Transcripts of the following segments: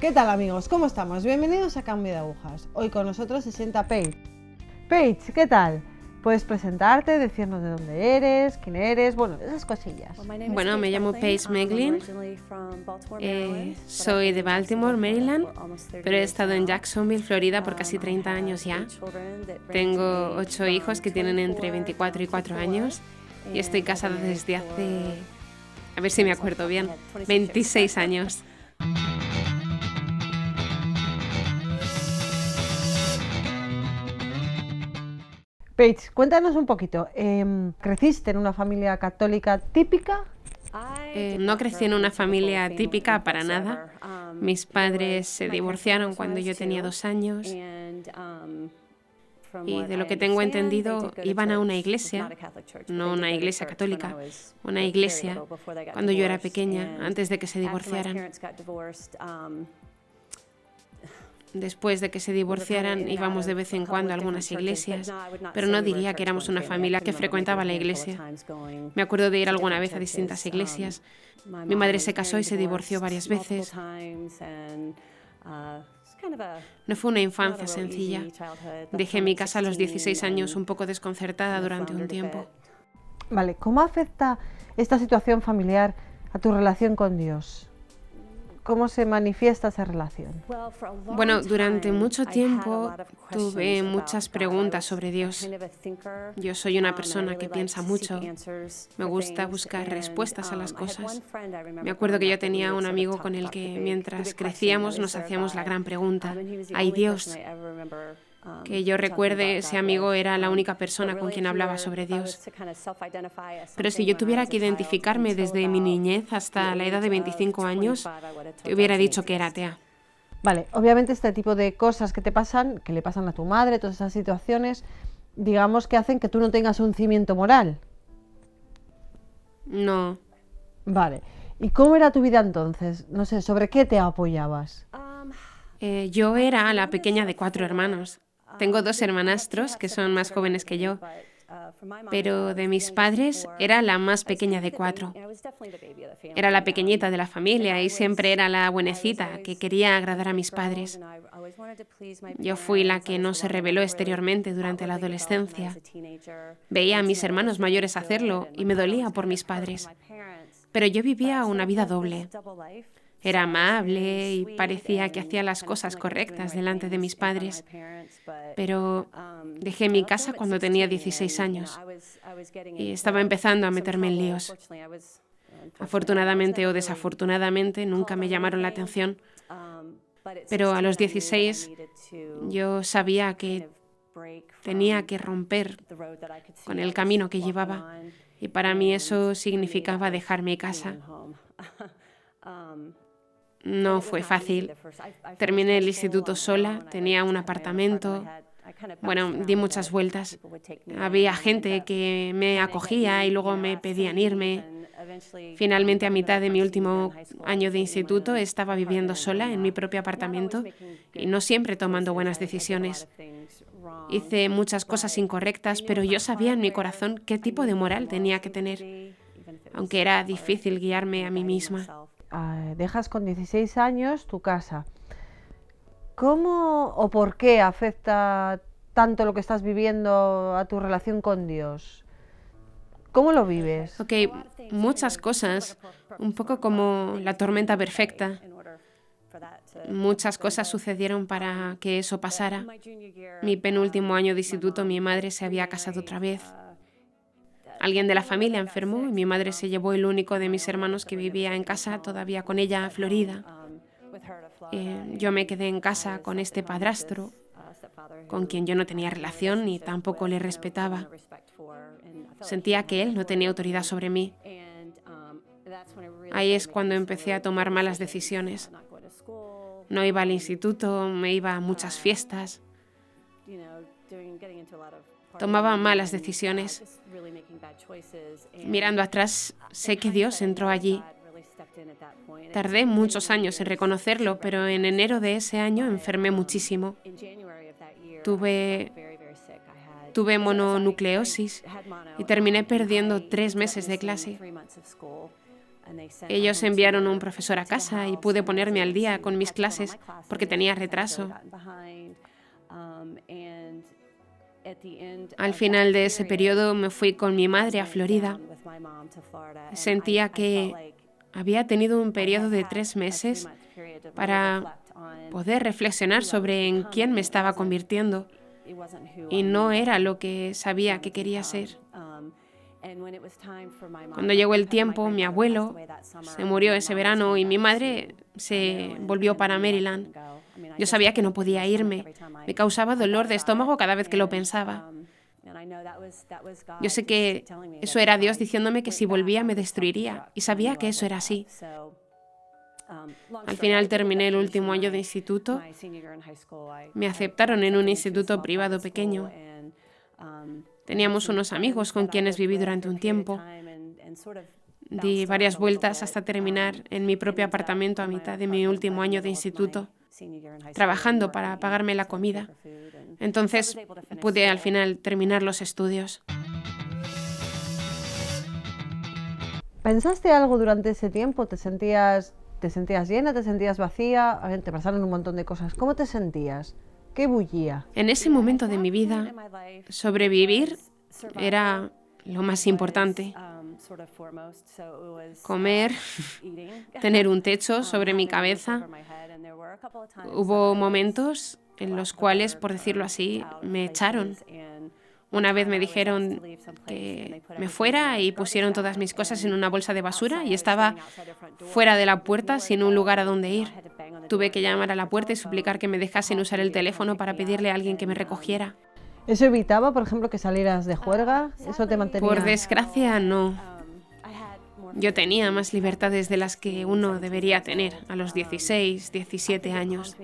¿Qué tal amigos? ¿Cómo estamos? Bienvenidos a Cambio de Agujas. Hoy con nosotros se sienta Paige. Paige, ¿qué tal? Puedes presentarte, decirnos de dónde eres, quién eres, bueno, esas cosillas. Bueno, me llamo Paige Meglin, soy de Baltimore, Maryland, pero he estado en Jacksonville, Florida por casi 30 años ya. Tengo 8 hijos que tienen entre 24 y 4 años y estoy casada desde hace, a ver si me acuerdo bien, 26 años. Paige, cuéntanos un poquito. ¿Creciste en una familia católica típica? No crecí en una familia típica para nada. Mis padres se divorciaron cuando yo tenía 2 años y de lo que tengo entendido iban a una iglesia, no una iglesia católica, una iglesia cuando yo era pequeña, antes de que se divorciaran. Después de que se divorciaran íbamos de vez en cuando a algunas iglesias, pero no diría que éramos una familia que frecuentaba la iglesia. Me acuerdo de ir alguna vez a distintas iglesias. Mi madre se casó y se divorció varias veces. No fue una infancia sencilla. Dejé mi casa a los 16 años un poco desconcertada durante un tiempo. Vale, ¿cómo afecta esta situación familiar a tu relación con Dios? ¿Cómo se manifiesta esa relación? Bueno, durante mucho tiempo tuve muchas preguntas sobre Dios. Yo soy una persona que piensa mucho. Me gusta buscar respuestas a las cosas. Me acuerdo que yo tenía un amigo con el que mientras crecíamos nos hacíamos la gran pregunta: ¿hay Dios? Que yo recuerde, ese amigo era la única persona con quien hablaba sobre Dios. Pero si yo tuviera que identificarme desde mi niñez hasta la edad de 25 años, te hubiera dicho que era atea. Vale, obviamente este tipo de cosas que te pasan, que le pasan a tu madre, todas esas situaciones, digamos que hacen que tú no tengas un cimiento moral. No. Vale. ¿Y cómo era tu vida entonces? No sé, ¿sobre qué te apoyabas? Yo era la pequeña de 4 hermanos. Tengo 2 hermanastros que son más jóvenes que yo, pero de mis padres era la más pequeña de 4. Era la pequeñita de la familia y siempre era la buenecita que quería agradar a mis padres. Yo fui la que no se rebeló exteriormente durante la adolescencia. Veía a mis hermanos mayores hacerlo y me dolía por mis padres. Pero yo vivía una vida doble. Era amable y parecía que hacía las cosas correctas delante de mis padres. Pero dejé mi casa cuando tenía 16 años y estaba empezando a meterme en líos. Afortunadamente o desafortunadamente nunca me llamaron la atención, pero a los 16 yo sabía que tenía que romper con el camino que llevaba y para mí eso significaba dejar mi casa. No fue fácil. Terminé el instituto sola, tenía un apartamento. Bueno, di muchas vueltas. Había gente que me acogía y luego me pedían irme. Finalmente, a mitad de mi último año de instituto, estaba viviendo sola en mi propio apartamento y no siempre tomando buenas decisiones. Hice muchas cosas incorrectas, pero yo sabía en mi corazón qué tipo de moral tenía que tener, aunque era difícil guiarme a mí misma. Dejas con 16 años tu casa. ¿Cómo o por qué afecta tanto lo que estás viviendo a tu relación con Dios? ¿Cómo lo vives? Ok, muchas cosas, un poco como la tormenta perfecta. Muchas cosas sucedieron para que eso pasara. Mi penúltimo año de instituto, mi madre se había casado otra vez. Alguien de la familia enfermó y mi madre se llevó el único de mis hermanos que vivía en casa todavía con ella a Florida. Yo me quedé en casa con este padrastro, con quien yo no tenía relación ni tampoco le respetaba. Sentía que él no tenía autoridad sobre mí. Ahí es cuando empecé a tomar malas decisiones. No iba al instituto, me iba a muchas fiestas. Tomaba malas decisiones. Mirando atrás, sé que Dios entró allí. Tardé muchos años en reconocerlo, pero en enero de ese año enfermé muchísimo. Tuve mononucleosis y terminé perdiendo 3 meses de clase. Ellos enviaron un profesor a casa y pude ponerme al día con mis clases porque tenía retraso. Al final de ese periodo me fui con mi madre a Florida. Sentía que había tenido un periodo de 3 meses para poder reflexionar sobre en quién me estaba convirtiendo y no era lo que sabía que quería ser. Cuando llegó el tiempo, mi abuelo se murió ese verano y mi madre se volvió para Maryland. Yo sabía que no podía irme. Me causaba dolor de estómago cada vez que lo pensaba. Yo sé que eso era Dios diciéndome que si volvía me destruiría, y sabía que eso era así. Al final terminé el último año de instituto. Me aceptaron en un instituto privado pequeño. Teníamos unos amigos con quienes viví durante un tiempo. Di varias vueltas hasta terminar en mi propio apartamento a mitad de mi último año de instituto, trabajando para pagarme la comida. Entonces pude al final terminar los estudios. ¿Pensaste algo durante ese tiempo? ¿Te sentías llena? ¿Te sentías vacía? A ver, te pasaron un montón de cosas. ¿Cómo te sentías? ¿Qué bullía? En ese momento de mi vida, sobrevivir era lo más importante. Comer, tener un techo sobre mi cabeza. Hubo momentos en los cuales, por decirlo así, me echaron. Una vez me dijeron que me fuera y pusieron todas mis cosas en una bolsa de basura y estaba fuera de la puerta sin un lugar a donde ir. Tuve que llamar a la puerta y suplicar que me dejasen usar el teléfono para pedirle a alguien que me recogiera. ¿Eso evitaba, por ejemplo, que salieras de juerga? ¿Eso te mantenía? Por desgracia, no. Yo tenía más libertades de las que uno debería tener a los 16, 17 años.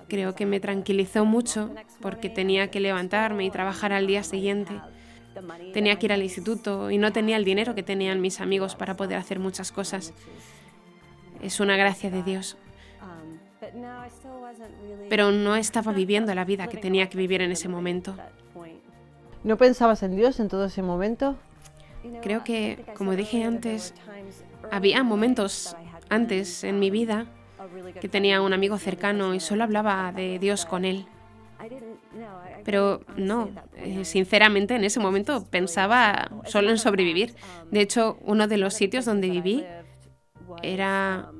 Creo que me tranquilizó mucho porque tenía que levantarme y trabajar al día siguiente. Tenía que ir al instituto y no tenía el dinero que tenían mis amigos para poder hacer muchas cosas. Es una gracia de Dios. Pero no estaba viviendo la vida que tenía que vivir en ese momento. ¿No pensabas en Dios en todo ese momento? Creo que, como dije antes, había momentos antes en mi vida que tenía un amigo cercano y solo hablaba de Dios con él. Pero no, sinceramente en ese momento pensaba solo en sobrevivir. De hecho, uno de los sitios donde viví era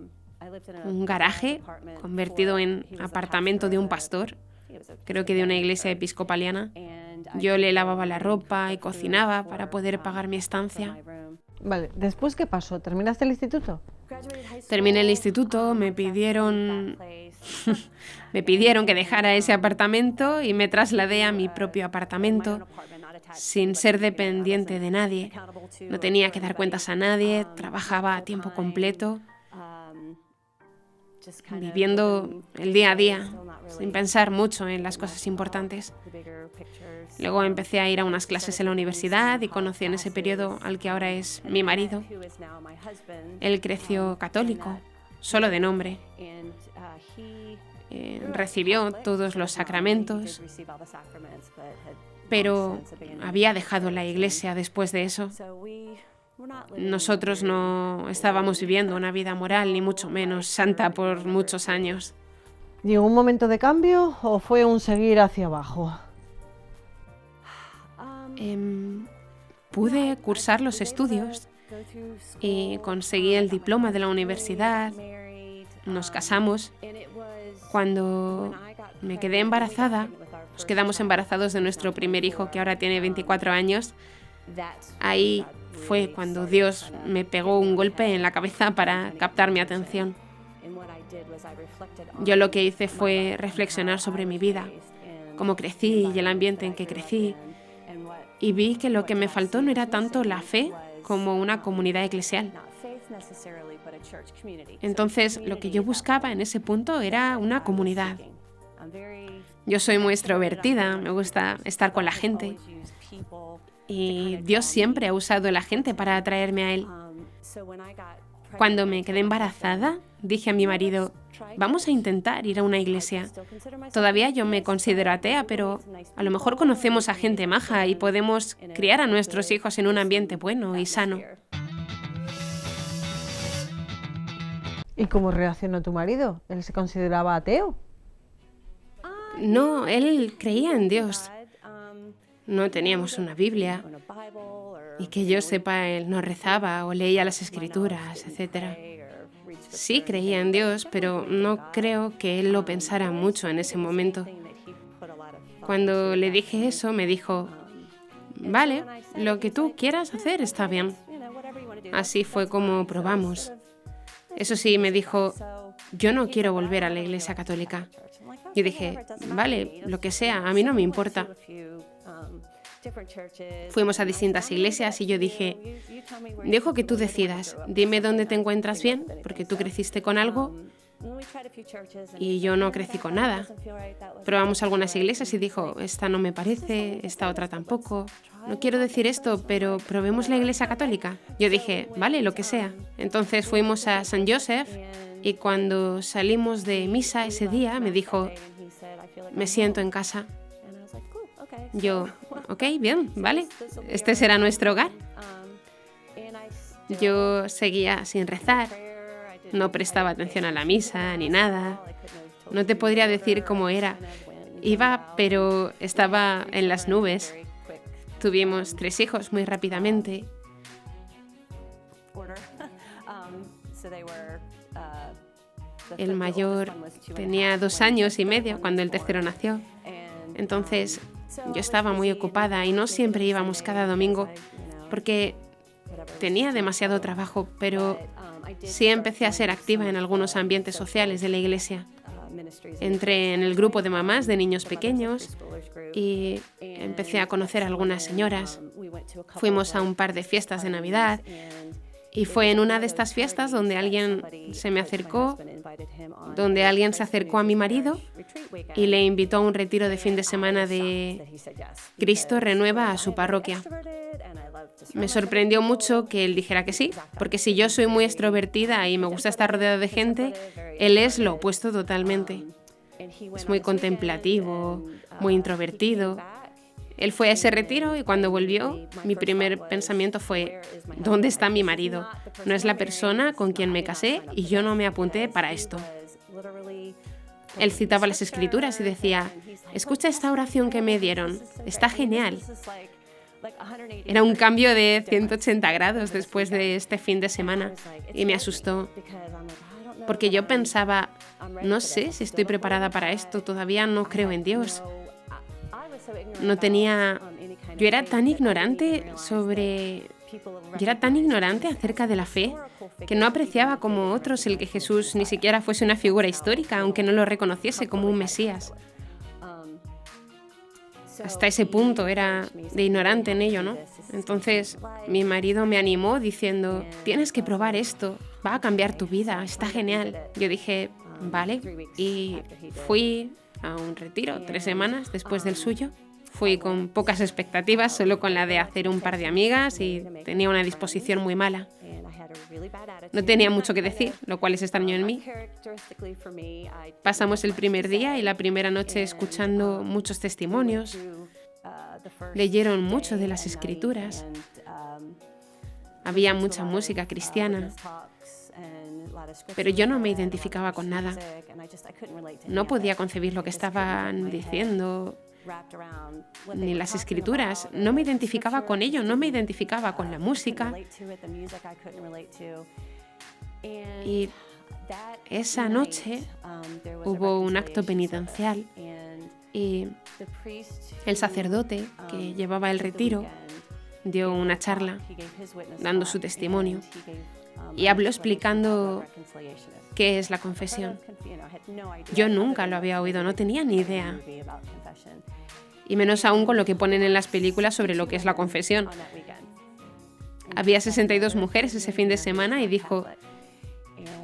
un garaje convertido en apartamento de un pastor, creo que de una iglesia episcopaliana. Yo le lavaba la ropa y cocinaba para poder pagar mi estancia. Vale, ¿después qué pasó? ¿Terminaste el instituto? Terminé el instituto, me pidieron que dejara ese apartamento y me trasladé a mi propio apartamento sin ser dependiente de nadie. No tenía que dar cuentas a nadie, trabajaba a tiempo completo, viviendo el día a día, sin pensar mucho en las cosas importantes. Luego empecé a ir a unas clases en la universidad y conocí en ese periodo al que ahora es mi marido. Él creció católico, solo de nombre. Recibió todos los sacramentos, pero había dejado la iglesia después de eso. Nosotros no estábamos viviendo una vida moral, ni mucho menos santa por muchos años. ¿Llegó un momento de cambio o fue un seguir hacia abajo? Pude cursar los estudios y conseguí el diploma de la universidad. Nos casamos. Cuando me quedé embarazada, nos quedamos embarazados de nuestro primer hijo, que ahora tiene 24 años. Ahí fue cuando Dios me pegó un golpe en la cabeza para captar mi atención. Yo lo que hice fue reflexionar sobre mi vida, cómo crecí y el ambiente en que crecí, y vi que lo que me faltó no era tanto la fe como una comunidad eclesial. Entonces, lo que yo buscaba en ese punto era una comunidad. Yo soy muy extrovertida, me gusta estar con la gente. Y Dios siempre ha usado a la gente para atraerme a Él. Cuando me quedé embarazada, dije a mi marido, vamos a intentar ir a una iglesia. Todavía yo me considero atea, pero a lo mejor conocemos a gente maja y podemos criar a nuestros hijos en un ambiente bueno y sano. ¿Y cómo reaccionó tu marido? ¿Él se consideraba ateo? No, él creía en Dios. No teníamos una Biblia. Y que yo sepa, él no rezaba o leía las escrituras, etc. Sí creía en Dios, pero no creo que él lo pensara mucho en ese momento. Cuando le dije eso, me dijo, vale, lo que tú quieras hacer está bien. Así fue como probamos. Eso sí, me dijo, yo no quiero volver a la Iglesia Católica. Yo dije, vale, lo que sea, a mí no me importa. Fuimos a distintas iglesias y yo dije, dejo que tú decidas, dime dónde te encuentras bien, porque tú creciste con algo y yo no crecí con nada. Probamos algunas iglesias y dijo, esta no me parece, esta otra tampoco. No quiero decir esto, pero probemos la Iglesia Católica. Yo dije, vale, lo que sea. Entonces fuimos a San Joseph y cuando salimos de misa ese día me dijo, me siento en casa. Yo, ok, bien, vale, este será nuestro hogar. Yo seguía sin rezar, no prestaba atención a la misa ni nada. No te podría decir cómo era. Iba, pero estaba en las nubes. Tuvimos 3 hijos muy rápidamente. El mayor tenía 2 años y medio cuando el tercero nació. Entonces, yo estaba muy ocupada y no siempre íbamos cada domingo porque tenía demasiado trabajo, pero sí empecé a ser activa en algunos ambientes sociales de la iglesia. Entré en el grupo de mamás de niños pequeños y empecé a conocer a algunas señoras. Fuimos a un par de fiestas de Navidad y fue en una de estas fiestas donde alguien se me acercó, donde alguien se acercó a mi marido y le invitó a un retiro de fin de semana de Cristo Renueva a su parroquia. Me sorprendió mucho que él dijera que sí, porque si yo soy muy extrovertida y me gusta estar rodeada de gente, él es lo opuesto totalmente. Es muy contemplativo, muy introvertido. Él fue a ese retiro y cuando volvió, mi primer pensamiento fue, ¿dónde está mi marido? No es la persona con quien me casé y yo no me apunté para esto. Él citaba las escrituras y decía, escucha esta oración que me dieron, está genial. Era un cambio de 180 grados después de este fin de semana y me asustó, porque yo pensaba, no sé si estoy preparada para esto, todavía no creo en Dios. Yo era tan ignorante acerca de la fe que no apreciaba como otros el que Jesús ni siquiera fuese una figura histórica, aunque no lo reconociese como un Mesías. Hasta ese punto era de ignorante en ello, ¿no? Entonces mi marido me animó diciendo, tienes que probar esto, va a cambiar tu vida, está genial. Yo dije, vale, y fui a un retiro 3 semanas después del suyo. Fui con pocas expectativas, solo con la de hacer un par de amigas y tenía una disposición muy mala. No tenía mucho que decir, lo cual es extraño en mí. Pasamos el primer día y la primera noche escuchando muchos testimonios. Leyeron mucho de las escrituras. Había mucha música cristiana. Pero yo no me identificaba con nada. No podía concebir lo que estaban diciendo, ni las escrituras. No me identificaba con ello, no me identificaba con la música. Y esa noche hubo un acto penitencial y el sacerdote que llevaba el retiro dio una charla dando su testimonio y habló explicando qué es la confesión. Yo nunca lo había oído, no tenía ni idea. Y menos aún con lo que ponen en las películas sobre lo que es la confesión. Había 62 mujeres ese fin de semana y dijo,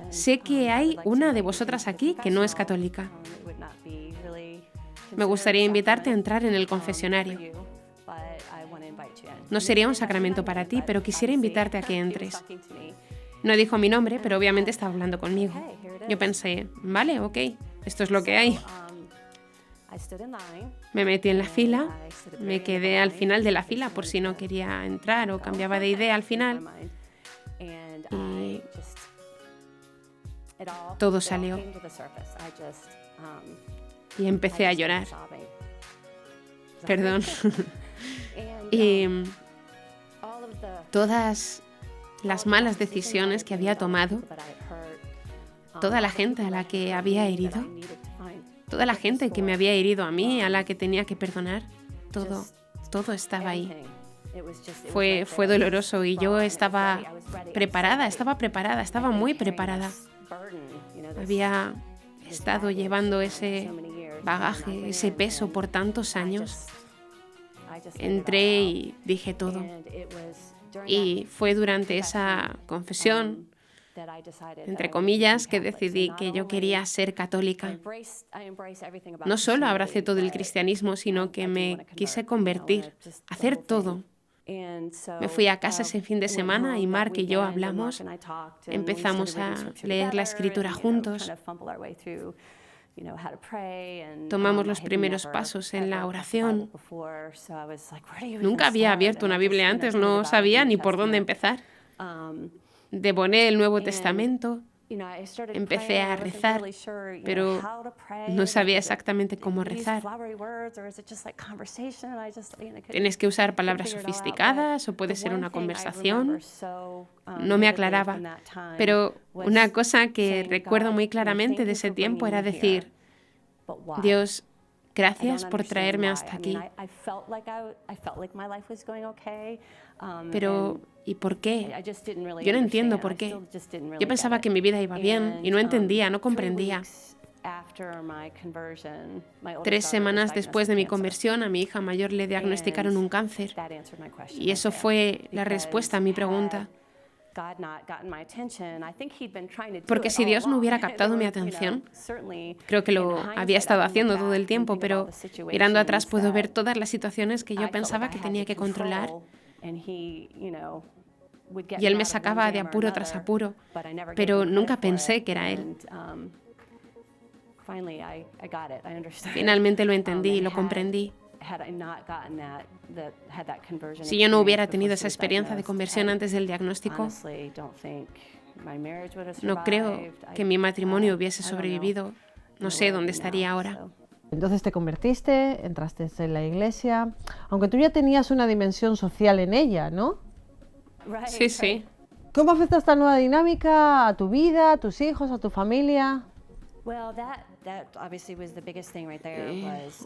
sé que hay una de vosotras aquí que no es católica. Me gustaría invitarte a entrar en el confesionario. No sería un sacramento para ti, pero quisiera invitarte a que entres. No dijo mi nombre, pero obviamente estaba hablando conmigo. Yo pensé, vale, ok, esto es lo que hay. Me metí en la fila, me quedé al final de la fila por si no quería entrar o cambiaba de idea al final. Y todo salió. Y empecé a llorar. Perdón. Y todas las malas decisiones que había tomado, toda la gente a la que había herido, toda la gente que me había herido a mí, a la que tenía que perdonar, todo estaba ahí. Fue doloroso y yo estaba preparada, estaba muy preparada. Había estado llevando ese bagaje, ese peso por tantos años. Entré y dije todo. Y fue durante esa confesión, entre comillas, que decidí que yo quería ser católica. No solo abracé todo el cristianismo, sino que me quise convertir, hacer todo. Me fui a casa ese fin de semana y Mark y yo hablamos, empezamos a leer la escritura juntos, tomamos los primeros pasos en la oración. Nunca había abierto una Biblia antes, no sabía ni por dónde empezar. Devoné el Nuevo Testamento, empecé a rezar, pero no sabía exactamente cómo rezar. ¿Tienes que usar palabras sofisticadas o puede ser una conversación? No me aclaraba, pero una cosa que recuerdo muy claramente de ese tiempo era decir, Dios, gracias por traerme hasta aquí. Pero, ¿y por qué? Yo no entiendo por qué. Yo pensaba que mi vida iba bien y no entendía, no comprendía. 3 semanas después de mi conversión, a mi hija mayor le diagnosticaron un cáncer. Y eso fue la respuesta a mi pregunta. Porque si Dios no hubiera captado mi atención, creo que lo había estado haciendo todo el tiempo, pero mirando atrás puedo ver todas las situaciones que yo pensaba que tenía que controlar. Y Él me sacaba de apuro tras apuro, pero nunca pensé que era Él. Finalmente lo entendí, lo comprendí. Si yo no hubiera tenido esa experiencia de conversión antes del diagnóstico, no creo que mi matrimonio hubiese sobrevivido. No sé dónde estaría ahora. Entonces te convertiste, entraste en la iglesia, aunque tú ya tenías una dimensión social en ella, ¿no? Sí, sí. ¿Cómo afecta esta nueva dinámica a tu vida, a tus hijos, a tu familia?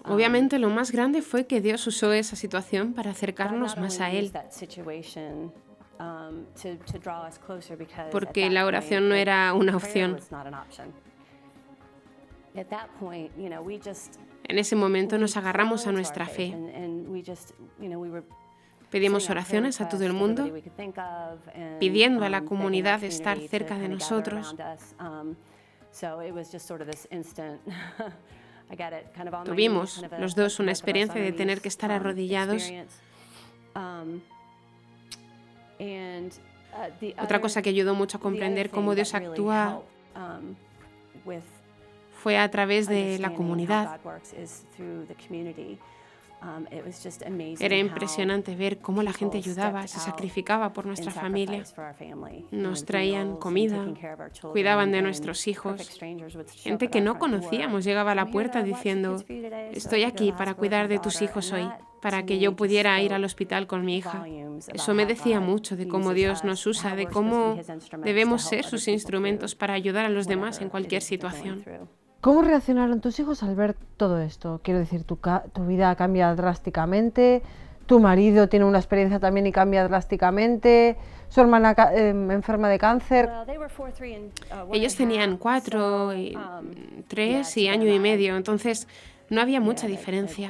Obviamente lo más grande fue que Dios usó esa situación para acercarnos más a Él. Porque la oración no era una opción. En ese momento nos agarramos a nuestra fe. Pedimos oraciones a todo el mundo, pidiendo a la comunidad estar cerca de nosotros. Tuvimos los dos una experiencia de tener que estar arrodillados. Otra cosa que ayudó mucho a comprender cómo Dios actúa fue a través de la comunidad. Era impresionante ver cómo la gente ayudaba, se sacrificaba por nuestra familia. Nos traían comida, cuidaban de nuestros hijos. Gente que no conocíamos llegaba a la puerta diciendo, estoy aquí para cuidar de tus hijos hoy, para que yo pudiera ir al hospital con mi hija. Eso me decía mucho de cómo Dios nos usa, de cómo debemos ser sus instrumentos para ayudar a los demás en cualquier situación. ¿Cómo reaccionaron tus hijos al ver todo esto? Quiero decir, tu vida cambia drásticamente, tu marido tiene una experiencia también y cambia drásticamente, su hermana enferma de cáncer. Ellos tenían 4, 3 y año y medio, entonces no había mucha diferencia.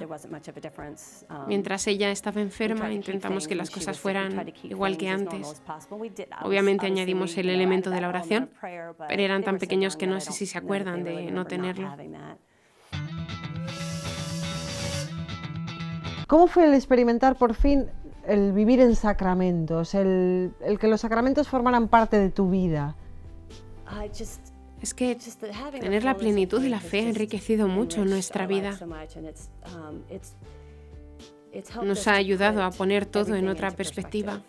Mientras ella estaba enferma, intentamos que las cosas fueran igual que antes. Obviamente añadimos el elemento de la oración, pero eran tan pequeños que no sé si se acuerdan de no tenerlo. ¿Cómo fue el experimentar por fin el vivir en sacramentos, el que los sacramentos formaran parte de tu vida? Es que tener la plenitud y la fe ha enriquecido mucho nuestra vida. Nos ha ayudado a poner todo en otra perspectiva.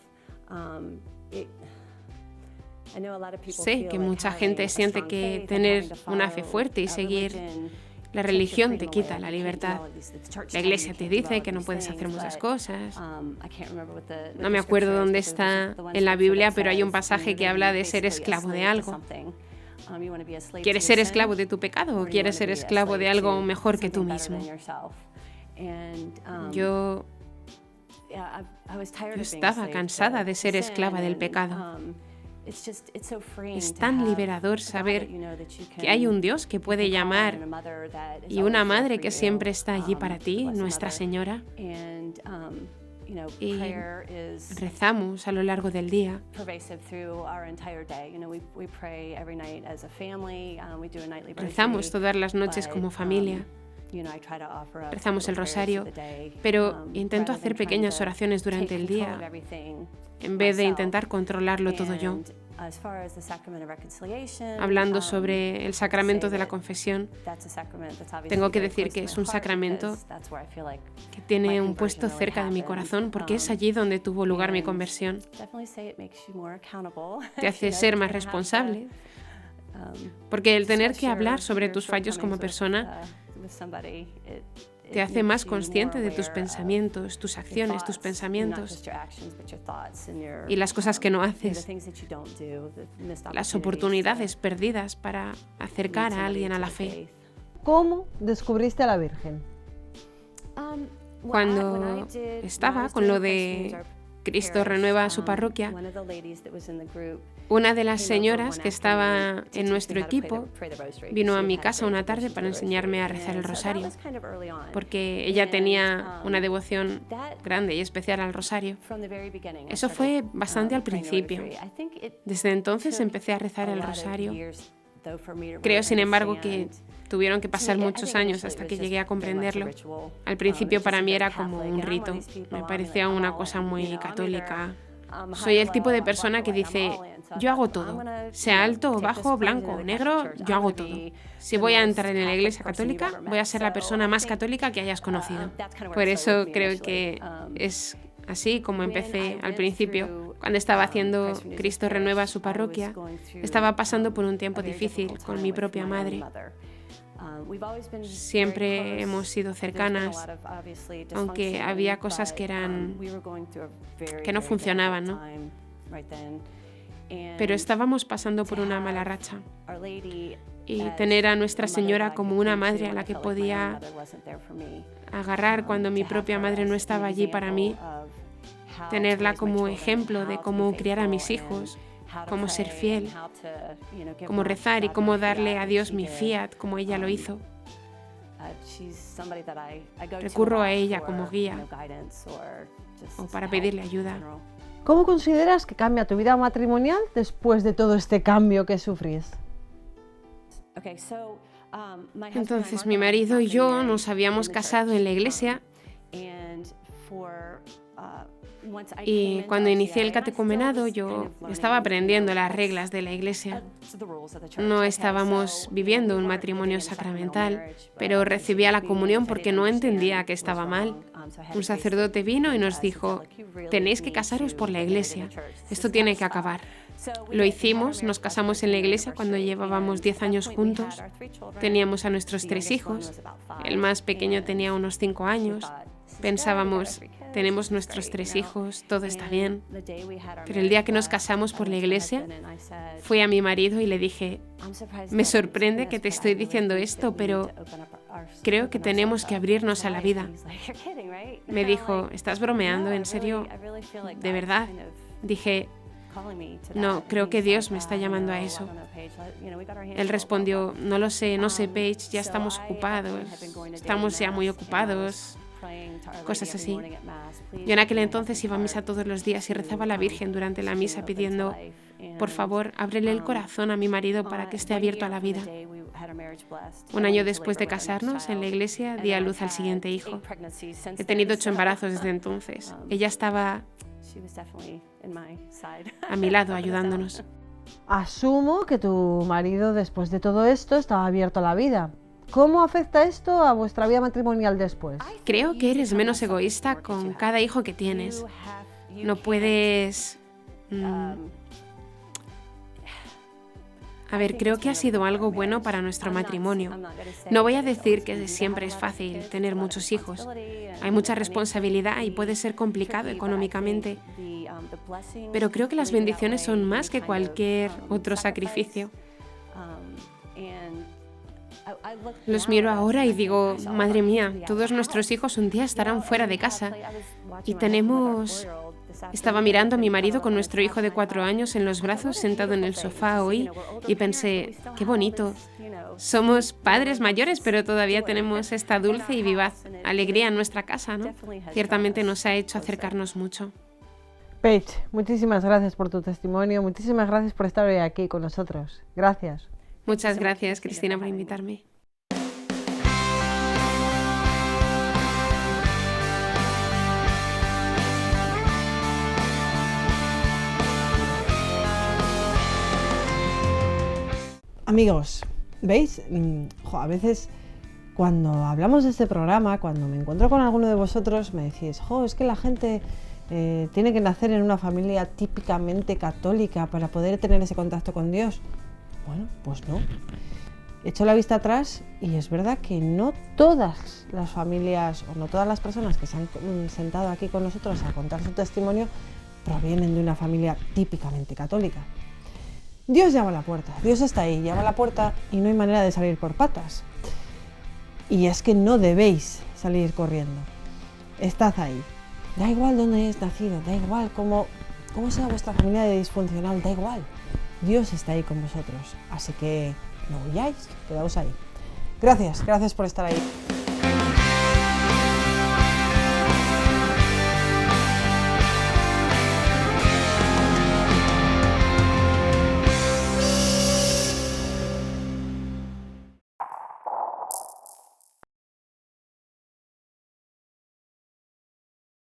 Sé que mucha gente siente que tener una fe fuerte y seguir la religión te quita la libertad. La iglesia te dice que no puedes hacer muchas cosas. No me acuerdo dónde está en la Biblia, pero hay un pasaje que habla de ser esclavo de algo. ¿Quieres ser esclavo de tu pecado o quieres ser esclavo de algo mejor que tú mismo? Yo estaba cansada de ser esclava del pecado. Es tan liberador saber que hay un Dios que puede llamar y una madre que siempre está allí para ti, Nuestra Señora. Y rezamos a lo largo del día. Rezamos todas las noches como familia. Rezamos el rosario, pero intento hacer pequeñas oraciones durante el día en vez de intentar controlarlo todo yo. Hablando sobre el sacramento de la confesión, tengo que decir que es un sacramento que tiene un puesto cerca de mi corazón porque es allí donde tuvo lugar mi conversión. Te hace ser más responsable, porque el tener que hablar sobre tus fallos como persona te hace más consciente de tus pensamientos, tus acciones, tus pensamientos y las cosas que no haces, las oportunidades perdidas para acercar a alguien a la fe. ¿Cómo descubriste a la Virgen? Cuando estaba con lo de Cristo renueva su parroquia, una de las señoras que estaba en nuestro equipo vino a mi casa una tarde para enseñarme a rezar el rosario, porque ella tenía una devoción grande y especial al rosario. Eso fue bastante al principio. Desde entonces empecé a rezar el rosario. Creo, sin embargo, que tuvieron que pasar muchos años hasta que llegué a comprenderlo. Al principio para mí era como un rito, me parecía una cosa muy católica. Soy el tipo de persona que dice, yo hago todo, sea alto, bajo, blanco, negro, yo hago todo. Si voy a entrar en la iglesia católica, voy a ser la persona más católica que hayas conocido. Por eso creo que es así como empecé al principio. Cuando estaba haciendo Cristo renueva su parroquia, estaba pasando por un tiempo difícil con mi propia madre. Siempre hemos sido cercanas, aunque había cosas que no funcionaban, ¿no? Pero estábamos pasando por una mala racha. Y tener a Nuestra Señora como una madre a la que podía agarrar cuando mi propia madre no estaba allí para mí, tenerla como ejemplo de cómo criar a mis hijos, cómo ser fiel, cómo rezar y cómo darle a Dios mi fiat, como ella lo hizo. Recurro a ella como guía o para pedirle ayuda. ¿Cómo consideras que cambia tu vida matrimonial después de todo este cambio que sufrís? Entonces, mi marido y yo nos habíamos casado en la iglesia. Y cuando inicié el catecumenado yo estaba aprendiendo las reglas de la iglesia. No estábamos viviendo un matrimonio sacramental, pero recibía la comunión porque no entendía que estaba mal. Un sacerdote vino y nos dijo, tenéis que casaros por la iglesia, esto tiene que acabar. Lo hicimos, nos casamos en la iglesia cuando llevábamos 10 años juntos. Teníamos a nuestros 3 hijos, el más pequeño tenía unos 5 años. Pensábamos, tenemos nuestros 3 hijos, todo está bien. Pero el día que nos casamos por la iglesia, fui a mi marido y le dije, me sorprende que te estoy diciendo esto, pero creo que tenemos que abrirnos a la vida. Me dijo, ¿estás bromeando? ¿En serio? ¿De verdad? Dije, no, creo que Dios me está llamando a eso. Él respondió, no lo sé, no sé, Paige, ya estamos ocupados, estamos ya muy ocupados. Cosas así. Yo en aquel entonces iba a misa todos los días y rezaba a la Virgen durante la misa pidiendo, por favor, ábrele el corazón a mi marido para que esté abierto a la vida. Un año después de casarnos, en la iglesia, di a luz al siguiente hijo. He tenido 8 embarazos desde entonces. Ella estaba a mi lado ayudándonos. Asumo que tu marido, después de todo esto, estaba abierto a la vida. ¿Cómo afecta esto a vuestra vida matrimonial después? Creo que eres menos egoísta con cada hijo que tienes. No puedes A ver, creo que ha sido algo bueno para nuestro matrimonio. No voy a decir que siempre es fácil tener muchos hijos. Hay mucha responsabilidad y puede ser complicado económicamente. Pero creo que las bendiciones son más que cualquier otro sacrificio. Los miro ahora y digo, madre mía, todos nuestros hijos un día estarán fuera de casa. Y Estaba mirando a mi marido con nuestro hijo de 4 años en los brazos, sentado en el sofá hoy, y pensé, qué bonito. Somos padres mayores, pero todavía tenemos esta dulce y vivaz alegría en nuestra casa, ¿no? Ciertamente nos ha hecho acercarnos mucho. Paige, muchísimas gracias por tu testimonio, muchísimas gracias por estar hoy aquí con nosotros. Gracias. Muchas gracias, Cristina, por invitarme. Amigos, ¿veis? A veces cuando hablamos de este programa, cuando me encuentro con alguno de vosotros, me decís, es que la gente tiene que nacer en una familia típicamente católica para poder tener ese contacto con Dios. Bueno, pues no. Echo la vista atrás y es verdad que no todas las familias o no todas las personas que se han sentado aquí con nosotros a contar su testimonio provienen de una familia típicamente católica. Dios llama a la puerta, Dios está ahí, llama a la puerta y no hay manera de salir por patas. Y es que no debéis salir corriendo. Estad ahí. Da igual dónde hayáis nacido, da igual cómo sea vuestra familia de disfuncional, da igual. Dios está ahí con vosotros, así que no huyáis, quedaos ahí. Gracias por estar ahí.